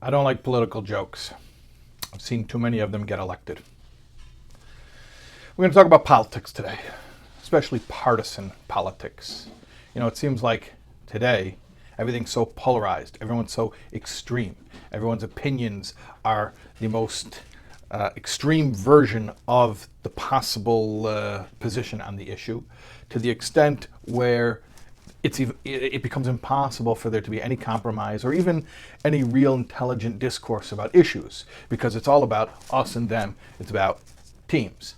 I don't like political jokes. I've seen too many of them get elected. We're going to talk about politics today, especially partisan politics. You know, it seems like today everything's so polarized. Everyone's so extreme. Everyone's opinions are the most extreme version of the possible position on the issue, to the extent where it becomes impossible for there to be any compromise or even any real intelligent discourse about issues, because it's all about us and them. It's about teams.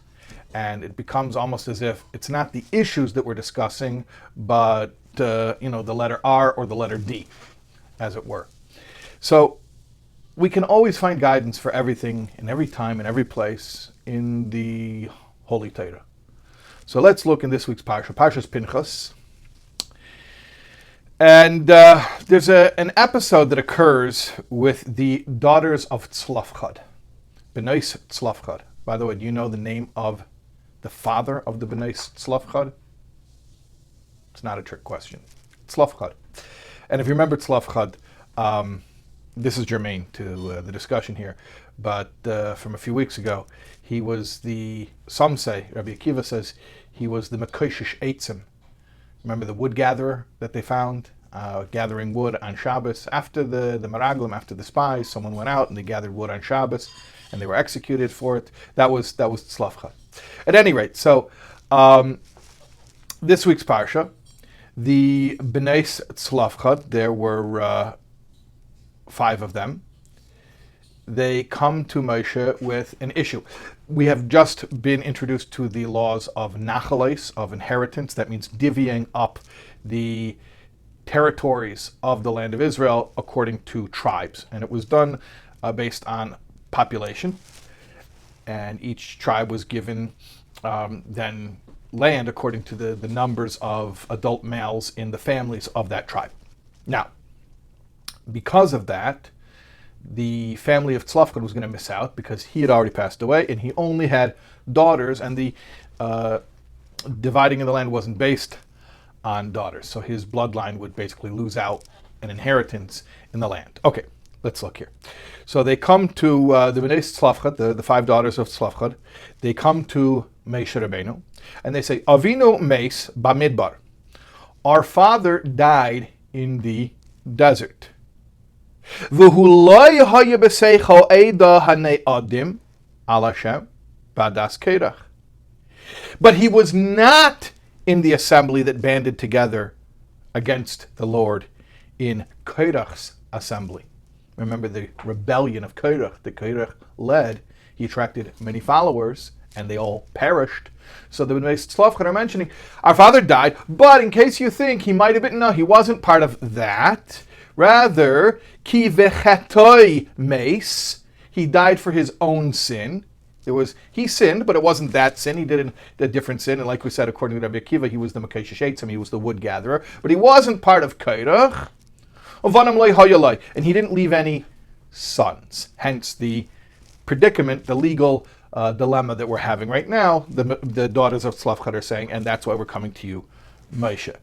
And it becomes almost as if it's not the issues that we're discussing, but the letter R or the letter D, as it were. So we can always find guidance for everything in every time and every place in the Holy Torah. So let's look in this week's Parsha, Parshas Pinchas. And there's an episode that occurs with the daughters of Tzelafchad, Bnei Tzelafchad. By the way, do you know the name of the father of the Bnei Tzelafchad? It's not a trick question. Tzelafchad. And if you remember Tzelafchad, this is germane to the discussion here, but from a few weeks ago, he was some say, Rabbi Akiva says, he was the Mekoshish Eitzim. Remember the wood gatherer that they found, gathering wood on Shabbos? After the Meraglim, after the spies, someone went out and they gathered wood on Shabbos, and they were executed for it. That was Tzelafchad. At any rate, so this week's Parsha, the Bnei Tzelafchad, there were 5 of them. They come to Moshe with an issue. We have just been introduced to the laws of nachales, of inheritance. That means divvying up the territories of the land of Israel according to tribes. And it was done based on population. And each tribe was given then land according to the numbers of adult males in the families of that tribe. Now, because of that, the family of Tzelafchad was going to miss out because he had already passed away and he only had daughters, and the dividing of the land wasn't based on daughters. So his bloodline would basically lose out an inheritance in the land. Okay, let's look here. So they come to the Bnei Tzelafchad, the 5 daughters of Tzelafchad. They come to Moshe Rabbeinu and they say, Avinu meis bamidbar. Our father died in the desert. But he was not in the assembly that banded together against the Lord in Korach's assembly. Remember the rebellion of Korach that Korach led. He attracted many followers and they all perished. So the Bnei Tzelafchad are mentioning, our father died, but in case you think he might have been, no, he wasn't part of that. Rather, ki vechatoi meis, he died for his own sin. He sinned, but it wasn't that sin. He did a different sin, and like we said, according to Rabbi Akiva, he was the Mekoshish Eitzim, he was the wood gatherer, but he wasn't part of Korach. And he didn't leave any sons. Hence the predicament, the legal dilemma that we're having right now. The daughters of Tzelafchad are saying, and that's why we're coming to you, Moshe.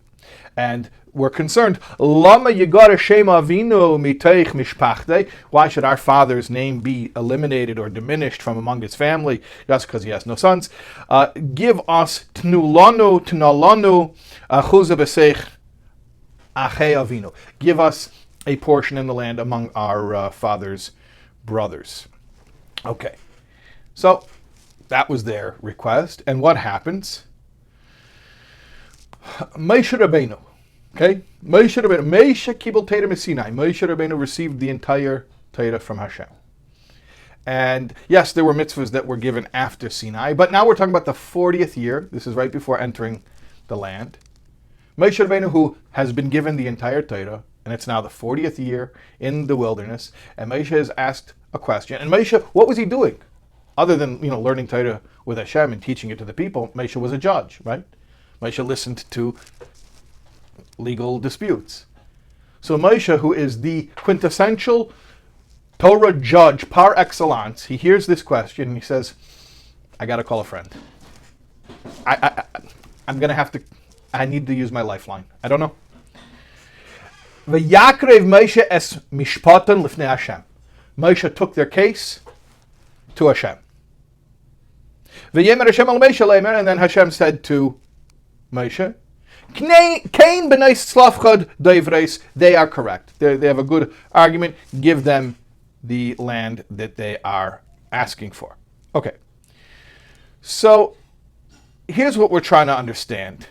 And we're concerned, Lama Yigara Shema Avinu Miteich Mishpachte. Why should our father's name be eliminated or diminished from among his family just because he has no sons? Give us Tnulanu Tnalanu Achuzah B'Seich Achei Avinu. Give us a portion in the land among our father's brothers. Okay, so that was their request. And what happens? Moshe Rabbeinu, okay? Moshe Kibul Torah Sinai. Moshe Rabbeinu received the entire Torah from Hashem. And yes, there were mitzvahs that were given after Sinai, but now we're talking about the 40th year. This is right before entering the land. Moshe Rabbeinu, who has been given the entire Torah, and it's now the 40th year in the wilderness, and Moshe is asked a question. And Moshe, what was he doing? Other than, learning Torah with Hashem and teaching it to the people, Moshe was a judge, right? Moshe listened to legal disputes. So Moshe, who is the quintessential Torah judge par excellence, he hears this question and he says, I got to call a friend. I'm going to have to, I need to use my lifeline. I don't know. V'yakrev Moshe es mishpatan lifnei Hashem. Moshe took their case to Hashem. V'yemer Hashem al Moshe leimer, and then Hashem said to Moshe, Kain b'nei Tzelafchad doivreis, they are correct. They have a good argument. Give them the land that they are asking for. Okay. So here's what we're trying to understand.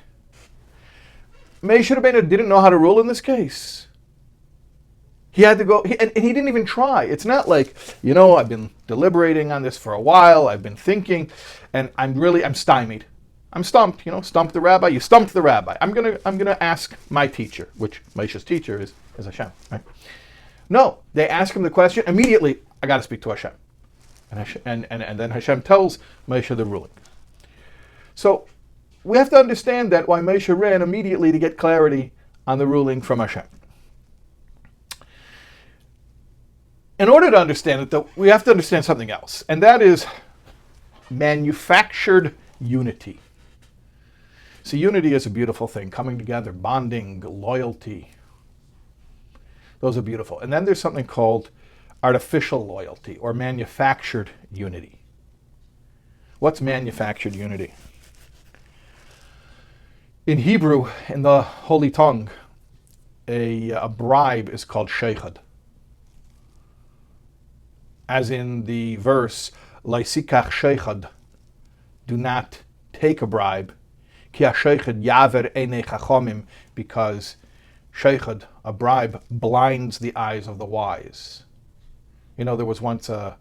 Moshe Rabbeinu didn't know how to rule in this case. He had to go, and he didn't even try. It's not like, I've been deliberating on this for a while, I've been thinking, and I'm stymied. I'm stumped, stump the rabbi. You stumped the rabbi. I'm gonna ask my teacher, which Moshe's teacher is Hashem, right? No, they ask him the question immediately. I got to speak to Hashem, and then Hashem tells Moshe the ruling. So we have to understand that why Moshe ran immediately to get clarity on the ruling from Hashem. In order to understand it, though, we have to understand something else, and that is manufactured unity. So unity is a beautiful thing, coming together, bonding, loyalty. Those are beautiful. And then there's something called artificial loyalty or manufactured unity. What's manufactured unity? In Hebrew, in the Holy Tongue, a bribe is called sheichad. As in the verse, Laisikach sheichad, do not take a bribe, ki ha-sheichad yaver einei chachomim, because sheichad, a bribe, blinds the eyes of the wise. There was once a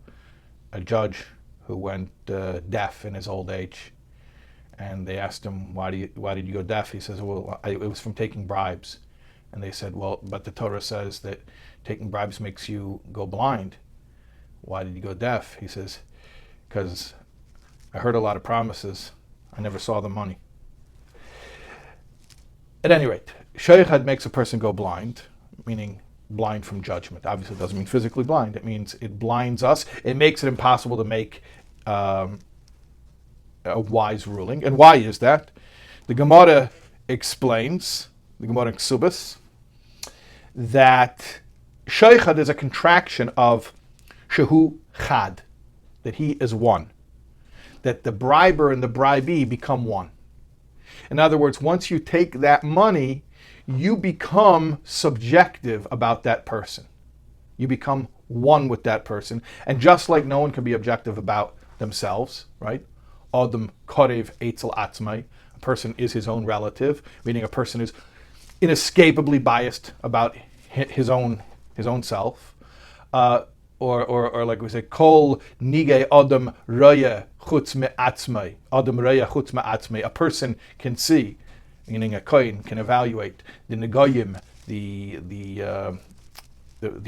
judge who went deaf in his old age, and they asked him, why did you go deaf? He says, well, it was from taking bribes. And they said, well, but the Torah says that taking bribes makes you go blind. Why did you go deaf? He says, because I heard a lot of promises. I never saw the money. At any rate, sheichad makes a person go blind, meaning blind from judgment. Obviously, it doesn't mean physically blind. It means it blinds us. It makes it impossible to make a wise ruling. And why is that? The Gemara explains, the Gemara in Ksubas, that sheichad is a contraction of shehu chad, that he is one, that the briber and the bribee become one. In other words, once you take that money, you become subjective about that person. You become one with that person. And just like no one can be objective about themselves, right? Adam korev eitzel atzmai. A person is his own relative, meaning a person is inescapably biased about his own self. Or like we say, kol nige adam raya chutz me'atzmai. Adam raya chutz me'atzmai. A person can see, meaning a kohen can evaluate the negoyim, the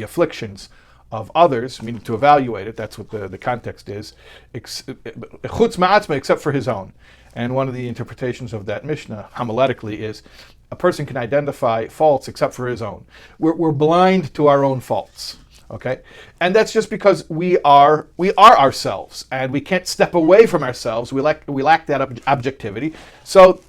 afflictions of others, meaning to evaluate it. That's what the context is. Chutz me'atzmai, except for his own. And one of the interpretations of that Mishnah, homiletically, is a person can identify faults except for his own. We're blind to our own faults. Okay, and that's just because we are ourselves, and we can't step away from ourselves. We lack that objectivity, so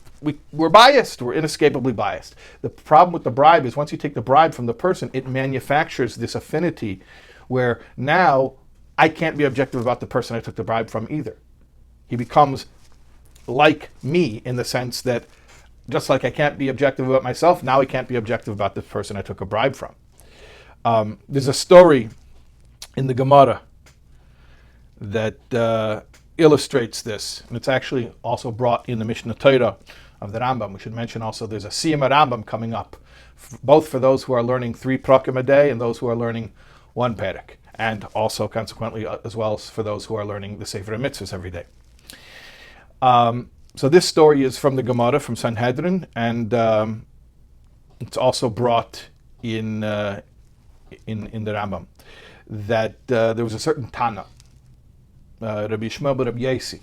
we're biased. We're inescapably biased. The problem with the bribe is once you take the bribe from the person, it manufactures this affinity, where now I can't be objective about the person I took the bribe from either. He becomes like me in the sense that just like I can't be objective about myself, now I can't be objective about the person I took a bribe from. There's a story in the Gemara that illustrates this, and it's actually also brought in the Mishnah Torah of the Rambam. We should mention also there's a Siyama Rambam coming up, both for those who are learning 3 prakim a day and those who are learning 1 perek, and also consequently as well as for those who are learning the Sefer Mitzvahs every day. So this story is from the Gemara, from Sanhedrin, and it's also brought in the Rambam, that there was a certain Tana, Rabbi Shmuel but Rabbi Yasi.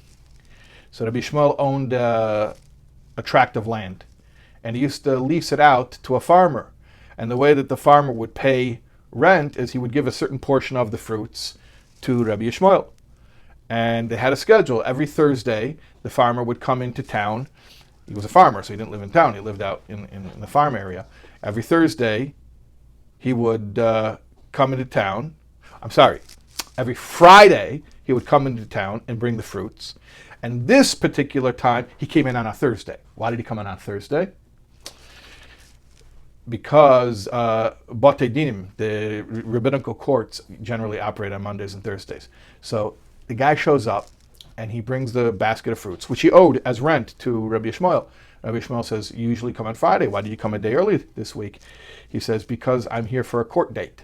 So Rabbi Shmuel owned a tract of land, and he used to lease it out to a farmer. And the way that the farmer would pay rent is he would give a certain portion of the fruits to Rabbi Shmuel. And they had a schedule. Every Thursday, the farmer would come into town. He was a farmer, so he didn't live in town. He lived out in the farm area. Every Thursday, he would come into town. I'm sorry, Every Friday, he would come into town and bring the fruits. And this particular time, he came in on a Thursday. Why did he come in on a Thursday? Because Batei Dinim, the rabbinical courts, generally operate on Mondays and Thursdays. So the guy shows up, and he brings the basket of fruits, which he owed as rent to Rabbi Yishmael. Rabbi Yishmael says, you usually come on Friday. Why did you come a day early this week? He says, because I'm here for a court date.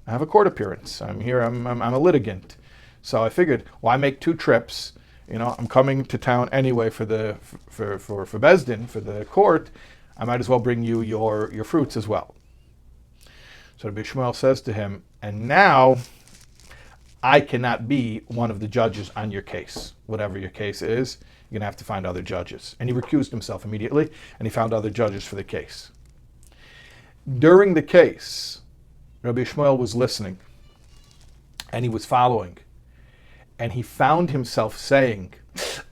I have a court appearance. I'm here, I'm a litigant. So I figured, why make 2 trips? You know, I'm coming to town anyway for Beis Din, for the court. I might as well bring you your fruits as well. So Rabbi Yishmael says to him, and now I cannot be one of the judges on your case. Whatever your case is, you're going to have to find other judges. And he recused himself immediately, and he found other judges for the case. During the case, Rabbi Yishmael was listening, and he was following, and he found himself saying,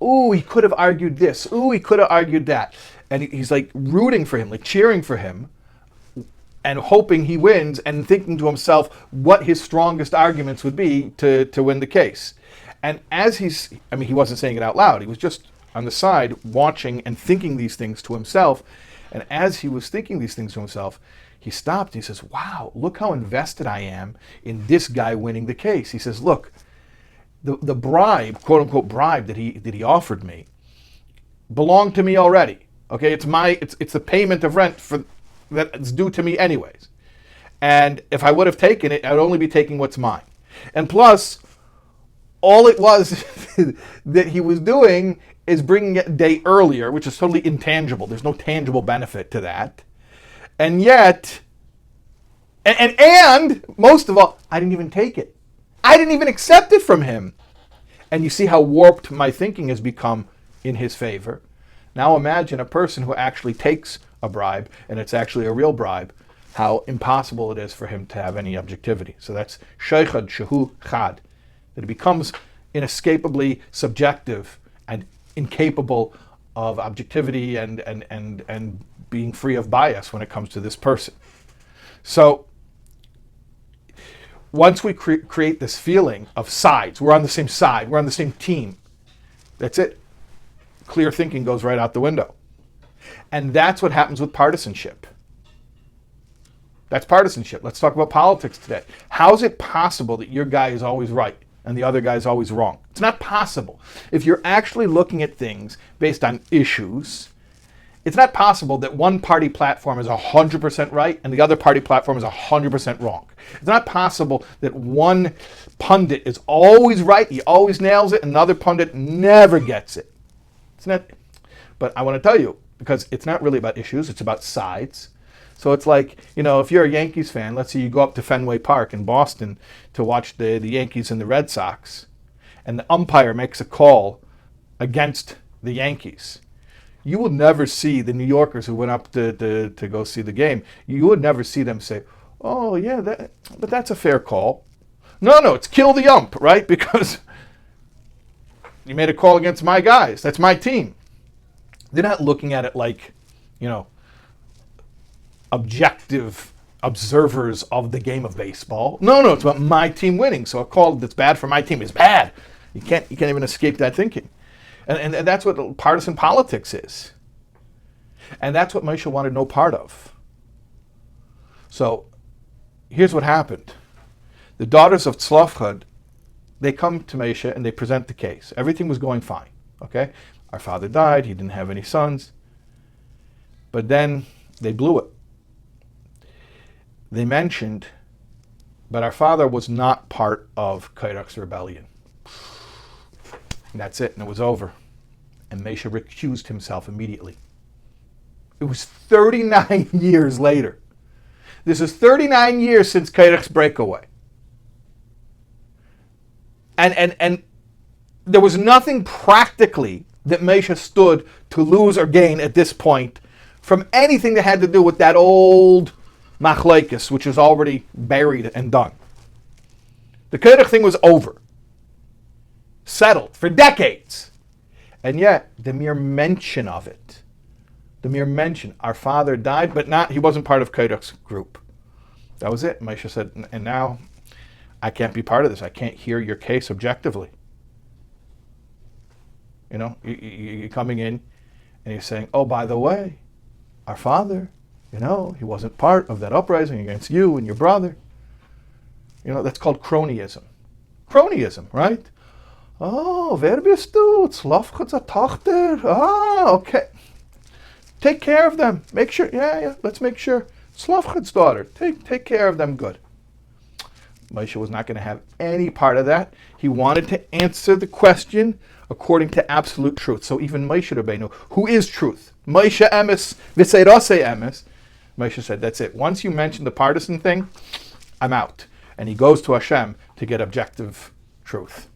ooh, he could have argued this, ooh, he could have argued that. And he's like rooting for him, like cheering for him, and hoping he wins, and thinking to himself what his strongest arguments would be to win the case. And as he wasn't saying it out loud, he was just on the side watching and thinking these things to himself. And as he was thinking these things to himself, he stopped. He says, wow, look how invested I am in this guy winning the case. He says, look, the bribe, quote unquote bribe that he offered me belonged to me already. Okay, it's the payment of rent that's due to me anyways. And if I would have taken it, I'd only be taking what's mine. And plus, all it was that he was doing is bringing it a day earlier, which is totally intangible. There's no tangible benefit to that. And yet, and most of all, I didn't even take it. I didn't even accept it from him. And you see how warped my thinking has become in his favor. Now imagine a person who actually takes a bribe, and it's actually a real bribe, how impossible it is for him to have any objectivity. So that's sheichad shehu chad, that it becomes inescapably subjective and incapable of objectivity and being free of bias when it comes to this person. So once we create this feeling of sides, we're on the same side, we're on the same team, that's it. Clear thinking goes right out the window. And that's what happens with partisanship. That's partisanship. Let's talk about politics today. How is it possible that your guy is always right and the other guy is always wrong? It's not possible. If you're actually looking at things based on issues, it's not possible that one party platform is 100% right and the other party platform is 100% wrong. It's not possible that one pundit is always right, he always nails it, and another pundit never gets it. It's not. But I want to tell you, because it's not really about issues, it's about sides. So it's like, if you're a Yankees fan, let's say you go up to Fenway Park in Boston to watch the Yankees and the Red Sox, and the umpire makes a call against the Yankees. You will never see the New Yorkers who went up to go see the game. You would never see them say, oh yeah, but that's a fair call. No, it's kill the ump, right? Because you made a call against my guys. That's my team. They're not looking at it like, objective observers of the game of baseball. No, it's about my team winning. So a call that's bad for my team is bad. You can't even escape that thinking. And that's what partisan politics is. And that's what Moshe wanted no part of. So here's what happened. The daughters of Tzelafchad, they come to Moshe and they present the case. Everything was going fine. Okay? Our father died. He didn't have any sons. But then they blew it. They mentioned, but our father was not part of Korach's rebellion. And that's it, and it was over. And Moshe recused himself immediately. It was 39 years later. This is 39 years since Korach's breakaway. And there was nothing practically that Moshe stood to lose or gain at this point from anything that had to do with that old machlokes, which was already buried and done. The Korach thing was over. Settled for decades. And yet, the mere mention of it, our father died, but he wasn't part of Korach's group. That was it. Moshe said, and now I can't be part of this. I can't hear your case objectively. You know, you're coming in and you're saying, oh, by the way, our father, you know, he wasn't part of that uprising against you and your brother. You know, that's called cronyism. Cronyism, right? Oh, wer bist du? Tzelafchad's Tochter. Ah, okay. Take care of them. Make sure, let's make sure. Tzelafchad's daughter. Take care of them good. Moshe was not going to have any part of that. He wanted to answer the question according to absolute truth. So even Moshe Rabbeinu, who is truth, Moshe emes v'seirase emes, Moshe said, that's it. Once you mention the partisan thing, I'm out. And he goes to Hashem to get objective truth.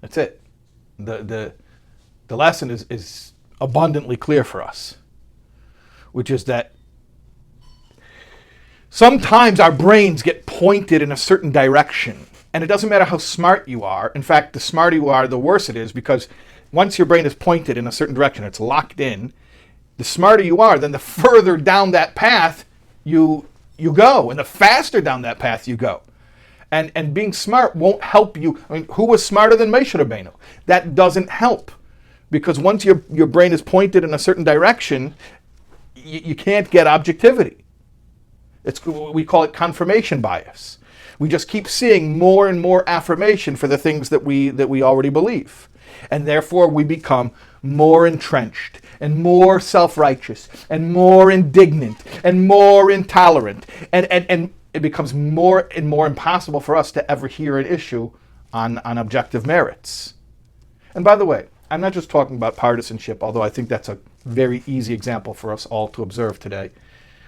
That's it. The lesson is abundantly clear for us, which is that sometimes our brains get pointed in a certain direction, and it doesn't matter how smart you are. In fact, the smarter you are, the worse it is, because once your brain is pointed in a certain direction, it's locked in, the smarter you are, then the further down that path you go, and the faster down that path you go. And being smart won't help you. I mean, who was smarter than Moshe Rabbeinu? That doesn't help, because once your brain is pointed in a certain direction, you can't get objectivity. We call it confirmation bias. We just keep seeing more and more affirmation for the things that we already believe. And therefore we become more entrenched and more self-righteous and more indignant and more intolerant. And it becomes more and more impossible for us to ever hear an issue on objective merits. And by the way, I'm not just talking about partisanship, although I think that's a very easy example for us all to observe today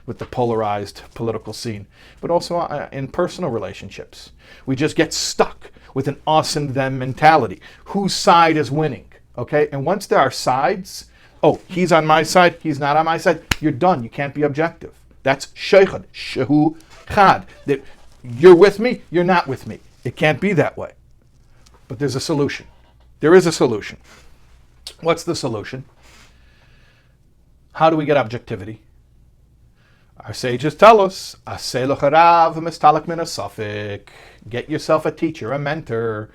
with the polarized political scene, but also in personal relationships. We just get stuck with an us and them mentality. Whose side is winning? Okay? And once there are sides, oh, he's on my side, he's not on my side, you're done. You can't be objective. That's sheichad, shehu chad. That you're with me, you're not with me. It can't be that way. But there's a solution. There is a solution. What's the solution? How do we get objectivity? Our sages tell us, get yourself a teacher, a mentor,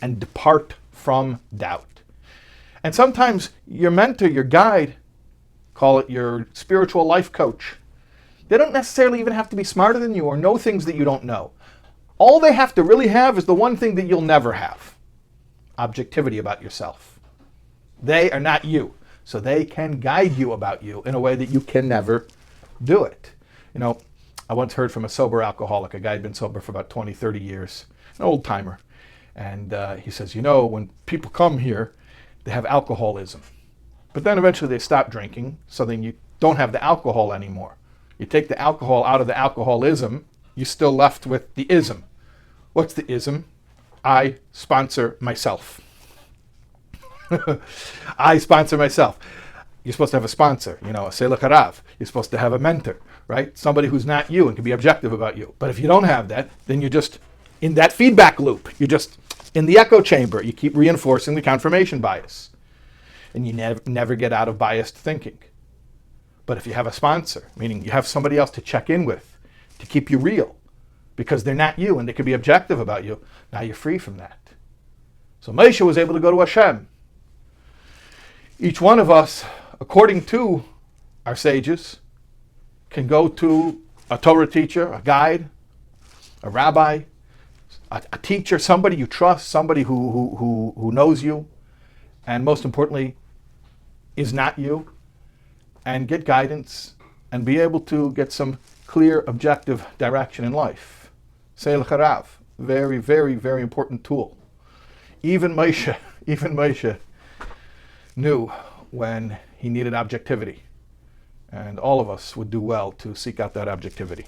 and depart from doubt. And sometimes your mentor, your guide, call it your spiritual life coach, they don't necessarily even have to be smarter than you or know things that you don't know. All they have to really have is the one thing that you'll never have: objectivity about yourself. They are not you, so they can guide you about you in a way that you can never do it. You know, I once heard from a sober alcoholic, a guy who'd been sober for about 20, 30 years, an old timer. And he says, you know, when people come here, they have alcoholism. But then eventually they stop drinking, so then you don't have the alcohol anymore. You take the alcohol out of the alcoholism, you're still left with the ism. What's the ism? I sponsor myself. I sponsor myself. You're supposed to have a sponsor, you know, a Tzelafchad. You're supposed to have a mentor, right? Somebody who's not you and can be objective about you. But if you don't have that, then you're just in that feedback loop. You're just in the echo chamber. You keep reinforcing the confirmation bias. And you never get out of biased thinking. But if you have a sponsor, meaning you have somebody else to check in with, to keep you real, because they're not you and they can be objective about you, now you're free from that. So Moshe was able to go to Hashem. Each one of us, according to our sages, can go to a Torah teacher, a guide, a rabbi, a teacher, somebody you trust, somebody who knows you, and most importantly, is not you, and get guidance and be able to get some clear, objective direction in life. Tzelafchad, very, very, very important tool. Even Moshe knew when he needed objectivity. And all of us would do well to seek out that objectivity.